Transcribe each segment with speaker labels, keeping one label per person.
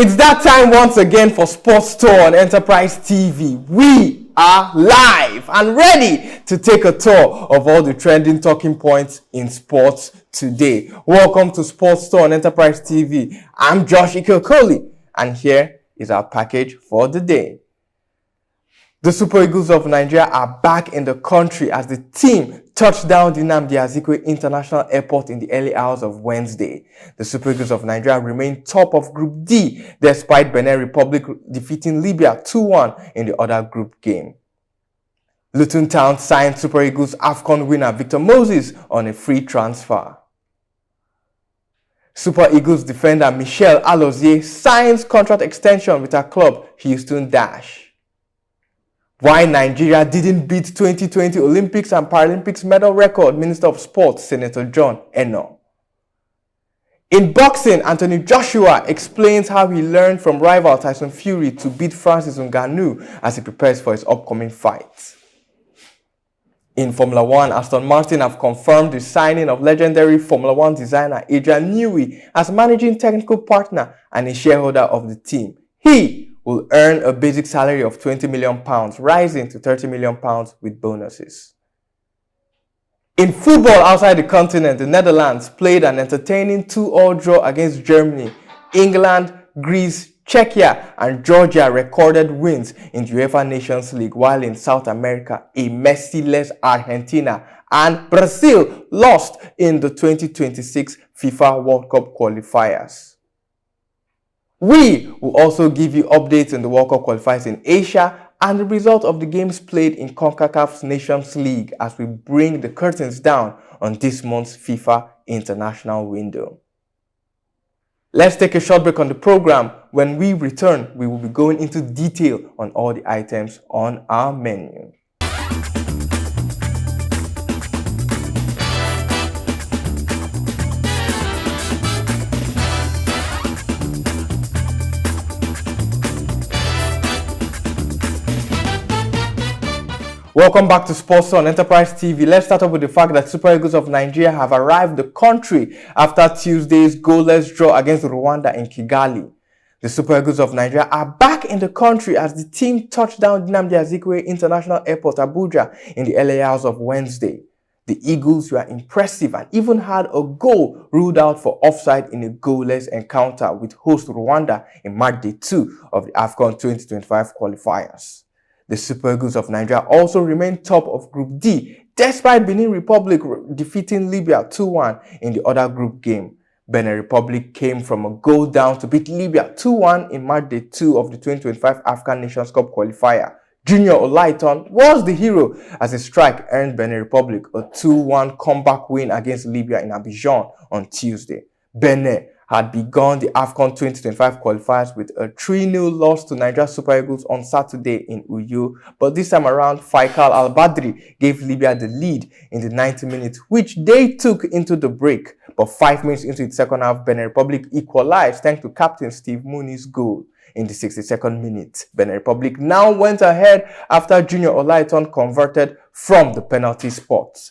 Speaker 1: It's that time once again for Sports Tour on Enterprise TV. We are live and ready to take a tour of all the trending talking points in sports today. Welcome to Sports Tour on Enterprise TV. I'm Josh Ikokoli, and here is our package for the day. The Super Eagles of Nigeria are back in the country as the team touched down the Nnamdi Azikiwe International Airport in the early hours of Wednesday. The Super Eagles of Nigeria remain top of Group D despite Benin Republic defeating Libya 2-1 in the other group game. Luton Town signed Super Eagles AFCON winner Victor Moses on a free transfer. Super Eagles defender Michelle Alozie signs contract extension with her club Houston Dash. Why Nigeria didn't beat 2020 Olympics and Paralympics medal record, Minister of Sports Senator John Eno. In boxing, Anthony Joshua explains how he learned from rival Tyson Fury to beat Francis Ngannou as he prepares for his upcoming fight. In Formula 1, Aston Martin have confirmed the signing of legendary Formula 1 designer Adrian Newi as managing technical partner and a shareholder of the team. He will earn a basic salary of £20 million, rising to £30 million with bonuses. In football outside the continent, the Netherlands played an entertaining 2-2 draw against Germany. England, Greece, Czechia and Georgia recorded wins in the UEFA Nations League, while in South America, a Messi-less Argentina and Brazil lost in the 2026 FIFA World Cup qualifiers. We will also give you updates on the World Cup qualifiers in Asia and the result of the games played in CONCACAF's Nations League as we bring the curtains down on this month's FIFA international window. Let's take a short break on the program. When we return, we will be going into detail on all the items on our menu. Welcome back to Sports on Enterprise TV. Let's start off with the fact that Super Eagles of Nigeria have arrived the country after Tuesday's goalless draw against Rwanda in Kigali. The Super Eagles of Nigeria are back in the country as the team touched down Nnamdi Azikiwe International Airport, Abuja, in the early hours of Wednesday. The Eagles were impressive and even had a goal ruled out for offside in a goalless encounter with host Rwanda in match day 2 of the AFCON 2025 qualifiers. The Super Eagles of Nigeria also remain top of Group D, despite Benin Republic defeating Libya 2-1 in the other group game. Benin Republic came from a goal down to beat Libya 2-1 in match day 2 of the 2025 African Nations Cup qualifier. Junior Olaitan was the hero as a strike earned Benin Republic a 2-1 comeback win against Libya in Abidjan on Tuesday. Benin had begun the AFCON 2025 qualifiers with a 3-0 loss to Nigeria Super Eagles on Saturday in Uyo, but this time around, Faisal Al-Badri gave Libya the lead in the 90 minutes, which they took into the break. But 5 minutes into the second half, Benin Republic equalized thanks to Captain Steve Mooney's goal. In the 62nd minute, Benin Republic now went ahead after Junior Olaitan converted from the penalty spot.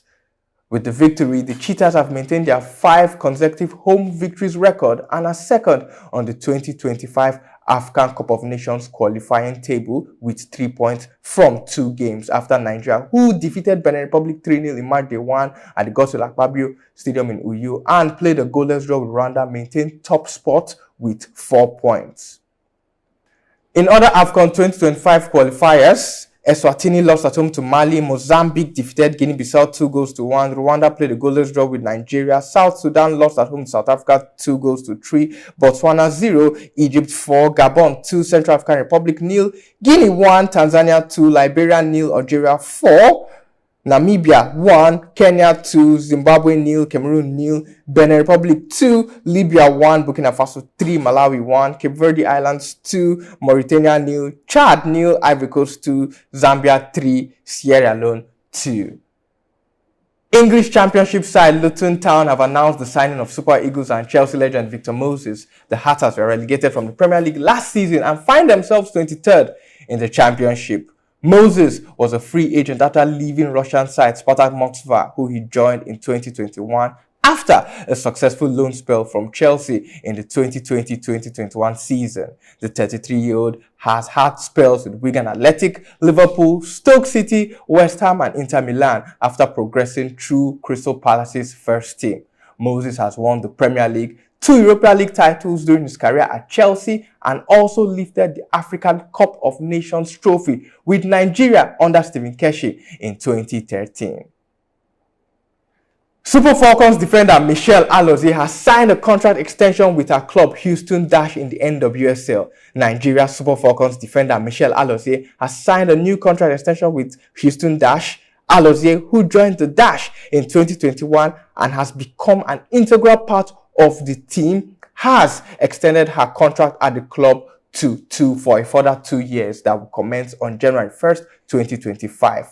Speaker 1: With the victory, the Cheetahs have maintained their 5 consecutive home victories record and are second on the 2025 African Cup of Nations qualifying table with 3 points from 2 games after Nigeria, who defeated Benin Republic 3-0 in match day 1 at the Godswill Akpabio Stadium in Uyo and played a goalless draw with Rwanda, maintained top spot with 4 points. In other AFCON 2025 qualifiers, Eswatini lost at home to Mali, Mozambique defeated Guinea-Bissau 2-1, Rwanda played a goalless draw with Nigeria, South Sudan lost at home to South Africa 2-3, Botswana 0, Egypt 4, Gabon 2, Central African Republic 0, Guinea 1, Tanzania 2, Liberia 0, Algeria 4, Namibia 1, Kenya 2, Zimbabwe 0, Cameroon 0, Benin Republic 2, Libya 1, Burkina Faso 3, Malawi 1, Cape Verde Islands 2, Mauritania 0, Chad 0, Ivory Coast 2, Zambia 3, Sierra Leone 2. English Championship side Luton Town have announced the signing of Super Eagles and Chelsea legend Victor Moses. The Hatters were relegated from the Premier League last season and find themselves 23rd in the Championship. Moses was a free agent after leaving Russian side Spartak Moskva, who he joined in 2021, after a successful loan spell from Chelsea in the 2020-2021 season. The 33-year-old has had spells with Wigan Athletic, Liverpool, Stoke City, West Ham and Inter Milan after progressing through Crystal Palace's first team. Moses has won the Premier League, 2 Europa League titles during his career at Chelsea, and also lifted the African Cup of Nations trophy with Nigeria under Stephen Keshi in 2013. Super Falcons defender Michelle Alozie has signed a contract extension with her club Houston Dash in the NWSL. Nigeria Super Falcons defender Michelle Alozie has signed a new contract extension with Houston Dash. Alozie, who joined the Dash in 2021 and has become an integral part of the team, has extended her contract at the club for a further 2 years that will commence on January 1st, 2025.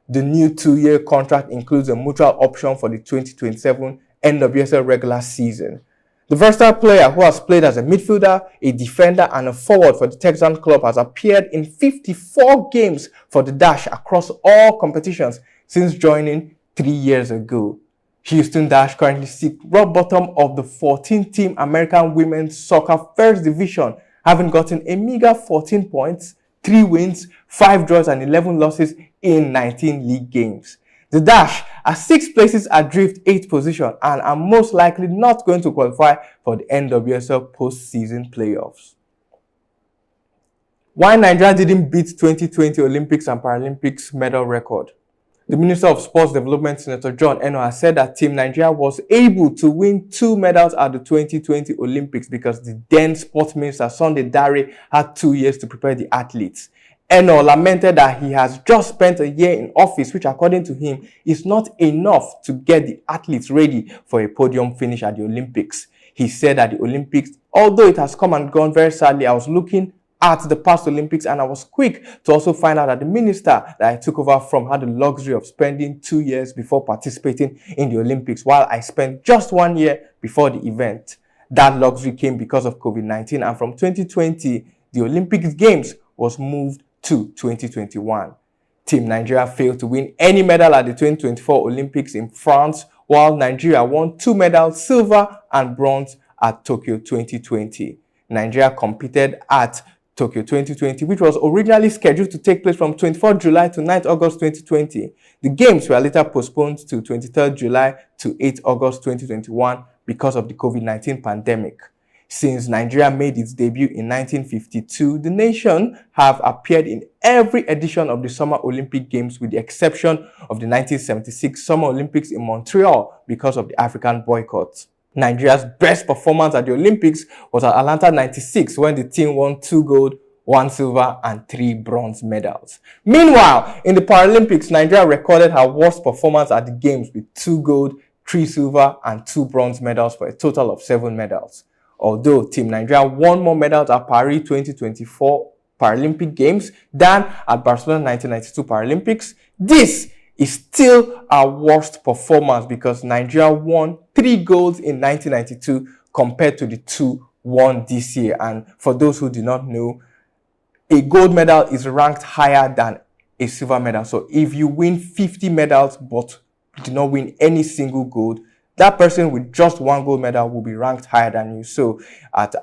Speaker 1: The new 2-year contract includes a mutual option for the 2027 NWSL regular season. The versatile player, who has played as a midfielder, a defender and a forward for the Texan club, has appeared in 54 games for the Dash across all competitions since joining 3 years ago. Houston Dash currently sit rock bottom of the 14-team American Women's Soccer First Division, having gotten a meager 14 points, 3 wins, 5 draws and 11 losses in 19 league games. The Dash are 6 places adrift 8th position and are most likely not going to qualify for the NWSL postseason playoffs. Why Nigeria didn't beat 2020 Olympics and Paralympics medal record? The Minister of Sports Development, Senator John Eno, has said that Team Nigeria was able to win 2 medals at the 2020 Olympics because the then Sports Minister, Sunday Dare, had 2 years to prepare the athletes. Eno lamented that he has just spent a year in office, which according to him is not enough to get the athletes ready for a podium finish at the Olympics. He said that the Olympics, although it has come and gone very sadly, I was looking at the past Olympics and I was quick to also find out that the minister that I took over from had the luxury of spending 2 years before participating in the Olympics, while I spent just 1 year before the event. That luxury came because of COVID-19, and from 2020, the Olympic Games was moved to 2021. Team Nigeria failed to win any medal at the 2024 Olympics in France, while Nigeria won 2 medals, silver and bronze, at Tokyo 2020. Nigeria competed at Tokyo 2020, which was originally scheduled to take place from 24 July to 9 August 2020. The games were later postponed to 23 July to 8 August 2021 because of the COVID-19 pandemic. Since Nigeria made its debut in 1952, the nation have appeared in every edition of the Summer Olympic Games with the exception of the 1976 Summer Olympics in Montreal because of the African boycott. Nigeria's best performance at the Olympics was at Atlanta 96 when the team won 2 gold, 1 silver and 3 bronze medals. Meanwhile, in the Paralympics, Nigeria recorded her worst performance at the Games with 2 gold, 3 silver and 2 bronze medals for a total of 7 medals. Although Team Nigeria won more medals at Paris 2024 Paralympic Games than at Barcelona 1992 Paralympics, this is still our worst performance because Nigeria won 3 golds in 1992 compared to the 2 won this year. And for those who do not know, a gold medal is ranked higher than a silver medal. So if you win 50 medals but do not win any single gold, that person with just 1 gold medal will be ranked higher than you. So at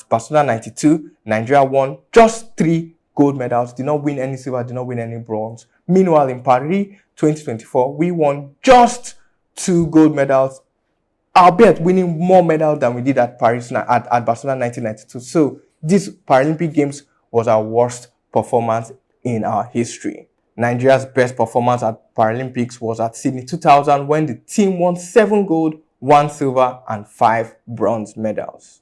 Speaker 1: Barcelona 92, Nigeria won just 3 gold medals, did not win any silver, did not win any bronze. Meanwhile, in Paris 2024, we won just 2 gold medals, albeit winning more medals than we did at Barcelona 1992. So this Paralympic Games was our worst performance in our history. Nigeria's best performance at Paralympics was at Sydney 2000 when the team won 7 gold, 1 silver and 5 bronze medals.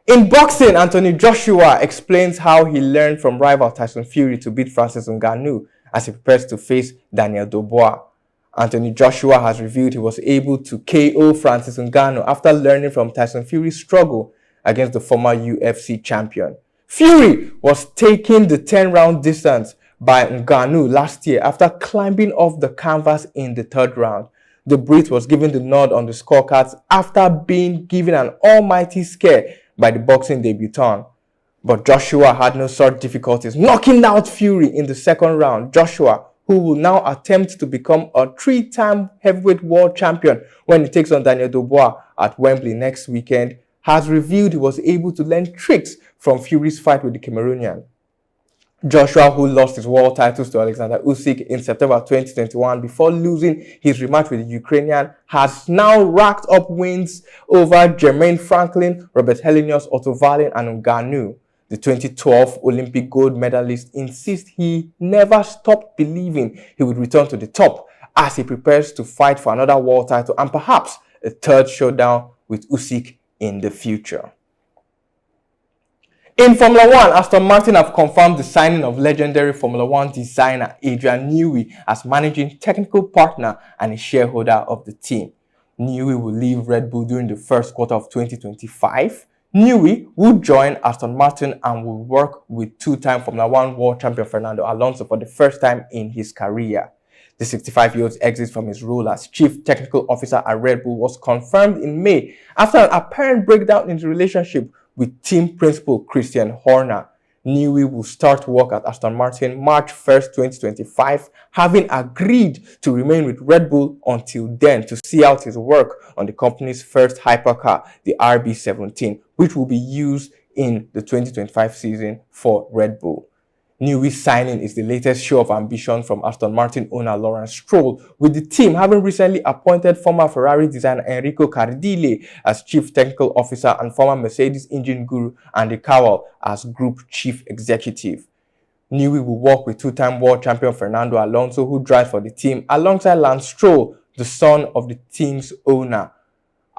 Speaker 1: In boxing, Anthony Joshua explains how he learned from rival Tyson Fury to beat Francis Ngannou as he prepares to face Daniel Dubois. Anthony Joshua has revealed he was able to KO Francis Ngannou after learning from Tyson Fury's struggle against the former UFC champion. Fury was taking the 10-round distance by Ngannou last year after climbing off the canvas in the 3rd round. The Brit was given the nod on the scorecards after being given an almighty scare by the boxing debutant. But Joshua had no such difficulties, knocking out Fury in the 2nd round. Joshua, who will now attempt to become a 3-time heavyweight world champion when he takes on Daniel Dubois at Wembley next weekend, has revealed he was able to learn tricks from Fury's fight with the Cameroonian. Joshua, who lost his world titles to Alexander Usyk in September 2021 before losing his rematch with the Ukrainian, has now racked up wins over Jermaine Franklin, Robert Helenius, Otto Wallin, and Ngannou. The 2012 Olympic gold medalist insists he never stopped believing he would return to the top as he prepares to fight for another world title and perhaps a third showdown with Usyk in the future. In Formula 1, Aston Martin have confirmed the signing of legendary Formula 1 designer Adrian Newi as managing technical partner and a shareholder of the team. Newi will leave Red Bull during the first quarter of 2025. Newi will join Aston Martin and will work with two-time Formula 1 world champion Fernando Alonso for the first time in his career. The 65-year-old's exit from his role as chief technical officer at Red Bull was confirmed in May after an apparent breakdown in the relationship with team principal Christian Horner. Newi will start work at Aston Martin March 1st, 2025, having agreed to remain with Red Bull until then to see out his work on the company's first hypercar, the RB17, which will be used in the 2025 season for Red Bull. Newi's signing is the latest show of ambition from Aston Martin owner Lawrence Stroll, with the team having recently appointed former Ferrari designer Enrico Cardile as chief technical officer and former Mercedes engine guru Andy Cowell as group chief executive. Newi will work with two-time world champion Fernando Alonso, who drives for the team, alongside Lance Stroll, the son of the team's owner.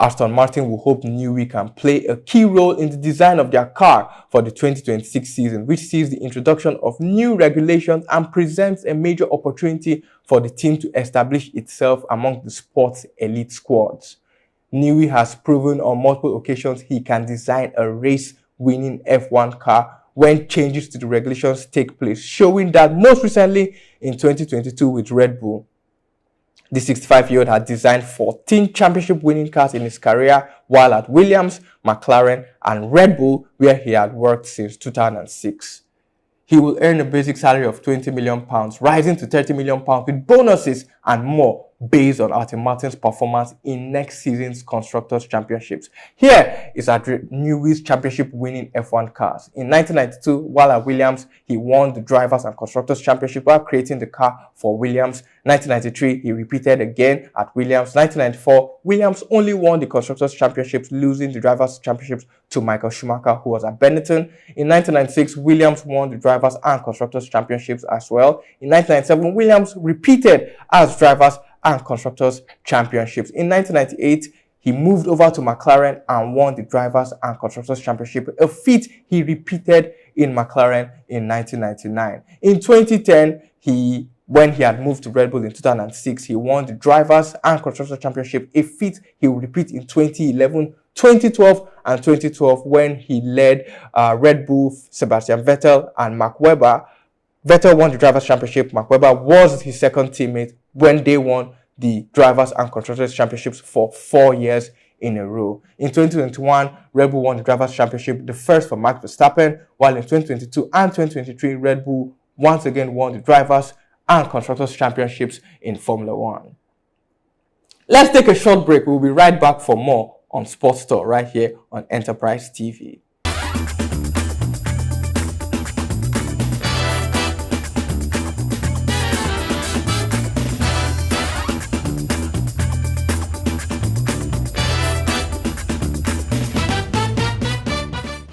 Speaker 1: Aston Martin will hope Newi can play a key role in the design of their car for the 2026 season, which sees the introduction of new regulations and presents a major opportunity for the team to establish itself among the sport's elite squads. Newi has proven on multiple occasions he can design a race-winning F1 car when changes to the regulations take place, showing that most recently in 2022 with Red Bull. The 65-year-old had designed 14 championship-winning cars in his career while at Williams, McLaren, and Red Bull, where he had worked since 2006. He will earn a basic salary of £20 million, rising to £30 million with bonuses and more based on Aston Martin's performance in next season's Constructors' Championships. Here is Adrian Newi's championship-winning F1 cars. In 1992, while at Williams, he won the Drivers' and Constructors' Championship while creating the car for Williams. 1993, he repeated again at Williams. 1994, Williams only won the Constructors' Championships, losing the Drivers' Championships to Michael Schumacher, who was at Benetton. In 1996, Williams won the Drivers' and Constructors' Championships as well. In 1997, Williams repeated as Drivers' and Constructors' Championships. In 1998, he moved over to McLaren and won the Drivers' and Constructors' Championship, a feat he repeated in McLaren in 1999. In 2010, when he had moved to Red Bull in 2006, he won the Drivers' and Constructors' Championship, a feat he will repeat in 2011, 2012, and 2012 when he led Red Bull, Sebastian Vettel, and Mark Webber. Vettel won the Drivers' Championship. Mark Webber was his second teammate when they won the Drivers' and Constructors' Championships for 4 years in a row. In 2021, Red Bull won the Drivers' Championship, the first for Max Verstappen, while in 2022 and 2023, Red Bull once again won the Drivers' and Constructors' Championships in Formula 1. Let's take a short break. We'll be right back for more on Sports Store right here on Enterprise TV.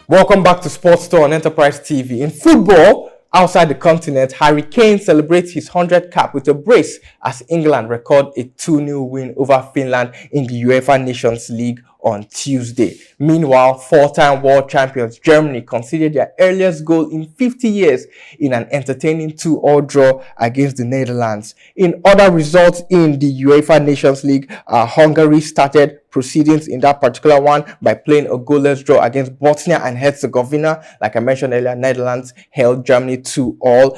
Speaker 1: Welcome back to Sports Store on Enterprise TV. In football, outside the continent, Harry Kane celebrates his 100th cap with a brace as England record a 2-0 win over Finland in the UEFA Nations League on Tuesday. Meanwhile, four-time world champions Germany conceded their earliest goal in 50 years in an entertaining 2-2 draw against the Netherlands. In other results in the UEFA Nations League, Hungary started proceedings in that particular one by playing a goalless draw against Bosnia and Herzegovina. Like I mentioned earlier, Netherlands held Germany 2-2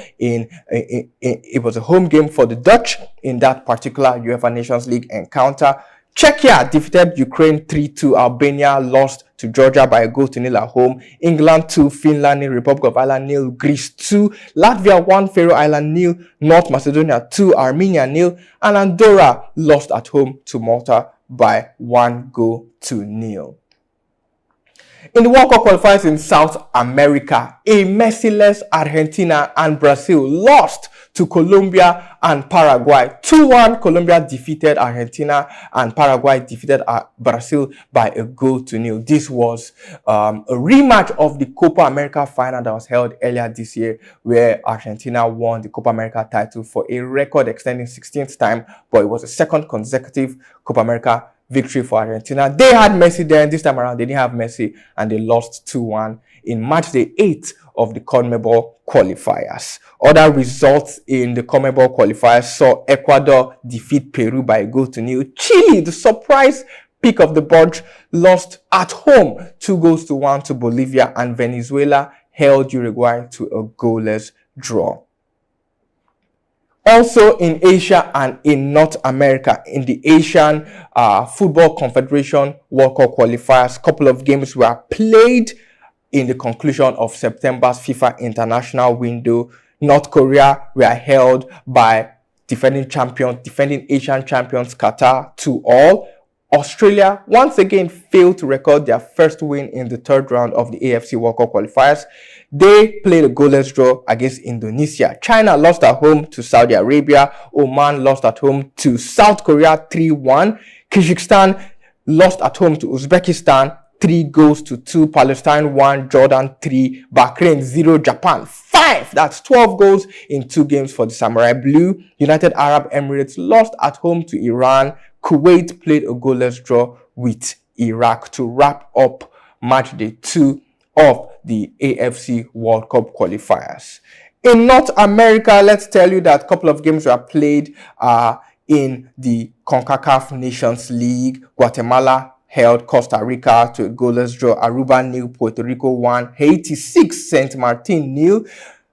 Speaker 1: it was a home game for the Dutch in that particular UEFA Nations League encounter. Czechia defeated Ukraine 3-2. Albania lost to Georgia by a goal to nil at home. England 2, Finland 0, Republic of Ireland 0, Greece 2, Latvia 1, Faroe Island 0, North Macedonia 2, Armenia 0, and Andorra lost at home to Malta by 1 goal to nil. In the World Cup qualifiers in South America, a merciless Argentina and Brazil lost to Colombia and Paraguay. 2-1, Colombia defeated Argentina and Paraguay defeated Brazil by a goal to nil. This was a rematch of the Copa America final that was held earlier this year, where Argentina won the Copa America title for a record-extending 16th time, but it was the second consecutive Copa America victory for Argentina. They had Messi then. This time around, they didn't have Messi, and they lost 2-1 in match day 8 of the CONMEBOL qualifiers. Other results in the CONMEBOL qualifiers saw Ecuador defeat Peru by a goal to nil. Chile, the surprise pick of the bunch, lost at home 2-1 to Bolivia, and Venezuela held Uruguay to a goalless draw. Also in Asia and in North America, in the Asian Football Confederation World Cup qualifiers, a couple of games were played in the conclusion of September's FIFA international window. North Korea were held by defending Asian champions Qatar 2-2. Australia once again failed to record their first win in the third round of the AFC World Cup qualifiers. They played a goalless draw against Indonesia. China lost at home to Saudi Arabia. Oman lost at home to South Korea 3-1. Kyrgyzstan lost at home to Uzbekistan 3-2. Palestine 1, Jordan 3, Bahrain 0, Japan 5. That's 12 goals in 2 games for the Samurai Blue. United Arab Emirates lost at home to Iran. Kuwait played a goalless draw with Iraq to wrap up match day 2 of the AFC World Cup qualifiers. In North America, let's tell you that a couple of games were played in the CONCACAF Nations League. Guatemala held Costa Rica to a goalless draw. Aruba 0, Puerto Rico 1, Haiti 6, Saint Martin 0,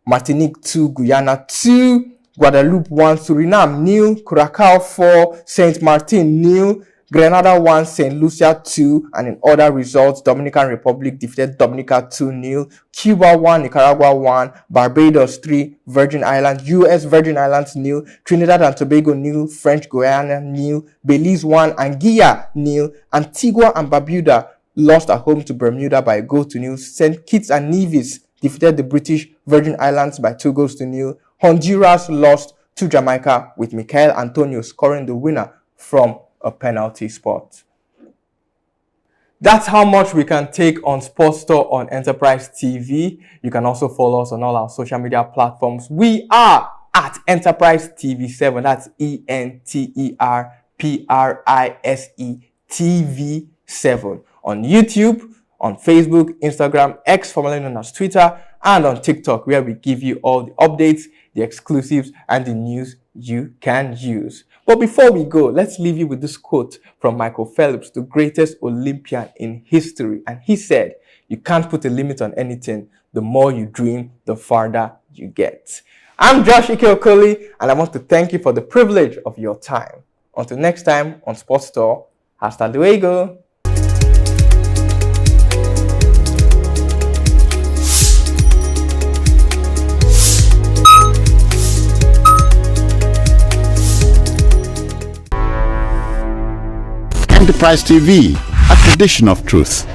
Speaker 1: Martinique 2, Guyana 2, Guadeloupe 1, Suriname 0, Curacao 4, Saint Martin 0, Grenada 1, St. Lucia 2, and in other results, Dominican Republic defeated Dominica 2-0, Cuba 1, Nicaragua 1, Barbados 3, Virgin Islands, US Virgin Islands 0, Trinidad and Tobago 0, French Guiana 0, Belize 1, Anguilla 0, Antigua and Barbuda lost at home to Bermuda by a goal to nil. St. Kitts and Nevis defeated the British Virgin Islands by 2-0. Honduras lost to Jamaica, with Michael Antonio scoring the winner from a penalty spot. That's how much we can take on Sports Store on Enterprise TV. You can also follow us on all our social media platforms. We are at Enterprise TV 7. That's ENTERPRISE TV 7 on YouTube, on Facebook, Instagram, X, formerly known as Twitter, and on TikTok, where we give you all the updates, the exclusives, and the news you can use. But before we go, let's leave you with this quote from Michael Phelps, the greatest Olympian in history. And he said, "You can't put a limit on anything. The more you dream, the farther you get." I'm Josh Ike-Okoli, and I want to thank you for the privilege of your time. Until next time on Sports Store, hasta luego.
Speaker 2: Enterprise TV, a tradition of truth.